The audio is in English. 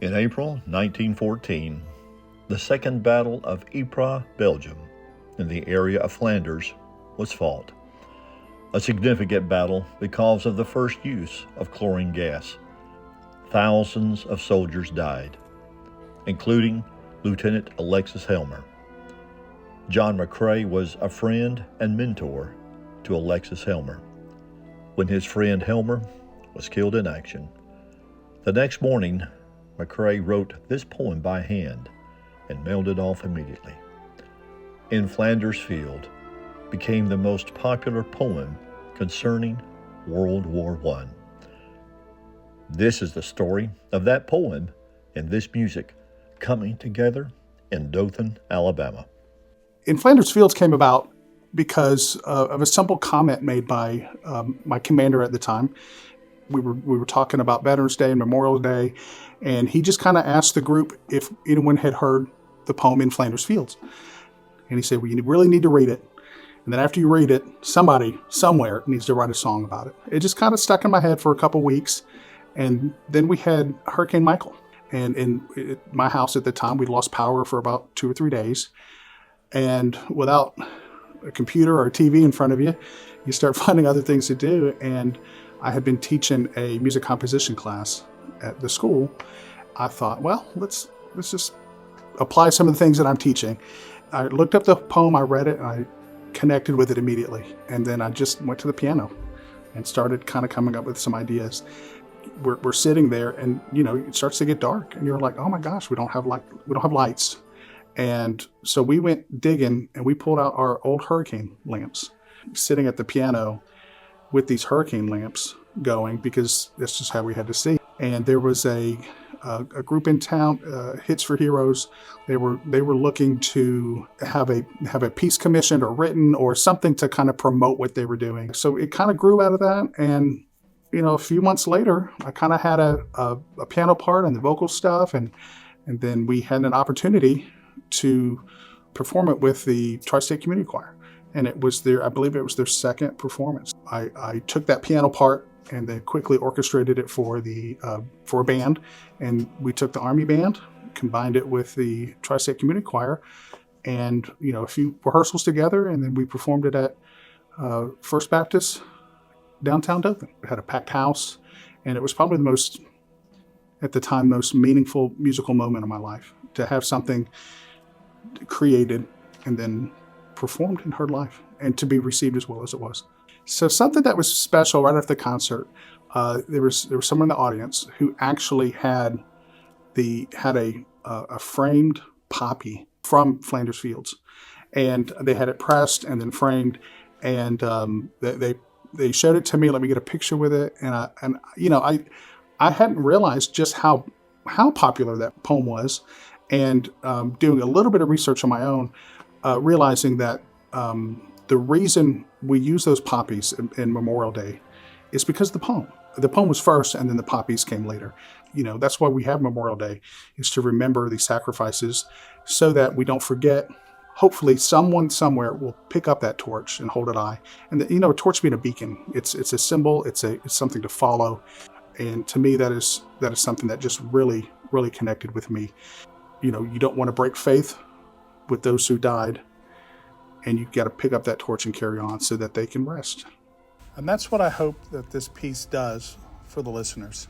In April 1914, the Second Battle of Ypres, Belgium, in the area of Flanders, was fought. A significant battle because of the first use of chlorine gas. Thousands of soldiers died, including Lieutenant Alexis Helmer. John McCrae was a friend and mentor to Alexis Helmer. When his friend Helmer was killed in action, the next morning, McCrae wrote this poem by hand and mailed it off immediately. In Flanders Field became the most popular poem concerning World War I. This is the story of that poem and this music coming together in Dothan, Alabama. In Flanders Fields came about because of a simple comment made by my commander at the time. We were talking about Veterans Day and Memorial Day, and he just kind of asked the group if anyone had heard the poem In Flanders Fields. And he said, well, you really need to read it. And then after you read it, somebody, somewhere, needs to write a song about it. It just kind of stuck in my head for a couple weeks. And then we had Hurricane Michael. And in my house at the time, we lost power for about 2 or 3 days. And without a computer or a TV in front of you, you start finding other things to do. And I had been teaching a music composition class at the school. I thought, well, let's just apply some of the things that I'm teaching. I looked up the poem, I read it, and I connected with it immediately. And then I just went to the piano and started kind of coming up with some ideas. We're sitting there, and it starts to get dark, and you're like, oh my gosh, we don't have lights. And so we went digging, and we pulled out our old hurricane lamps, sitting at the piano with these hurricane lamps going, because that's just how we had to see. And there was a group in town, Hits for Heroes. They were looking to have a piece commissioned or written or something to kind of promote what they were doing. So it kind of grew out of that. And a few months later, I kind of had a piano part and the vocal stuff, and then we had an opportunity to perform it with the Tri-State Community Choir. And I believe it was their second performance. I took that piano part and then quickly orchestrated it for a band. And we took the Army Band, combined it with the Tri-State Community Choir, and a few rehearsals together, and then we performed it at First Baptist, downtown Dothan. We had a packed house, and it was probably the most meaningful musical moment of my life, to have something created and then performed and heard live, and to be received as well as it was. So something that was special right after the concert, there was someone in the audience who actually had a framed poppy from Flanders Fields, and they had it pressed and then framed, and they showed it to me. Let me get a picture with it, and I hadn't realized just how popular that poem was, and doing a little bit of research on my own, realizing that the reason we use those poppies in Memorial Day is because of the poem. The poem was first, and then the poppies came later. That's why we have Memorial Day, is to remember these sacrifices so that we don't forget. Hopefully someone somewhere will pick up that torch and hold it high. And a torch being a beacon, it's a symbol, it's something to follow. And to me, that is something that just really, really connected with me. You don't want to break faith with those who died, and you've got to pick up that torch and carry on so that they can rest. And that's what I hope that this piece does for the listeners.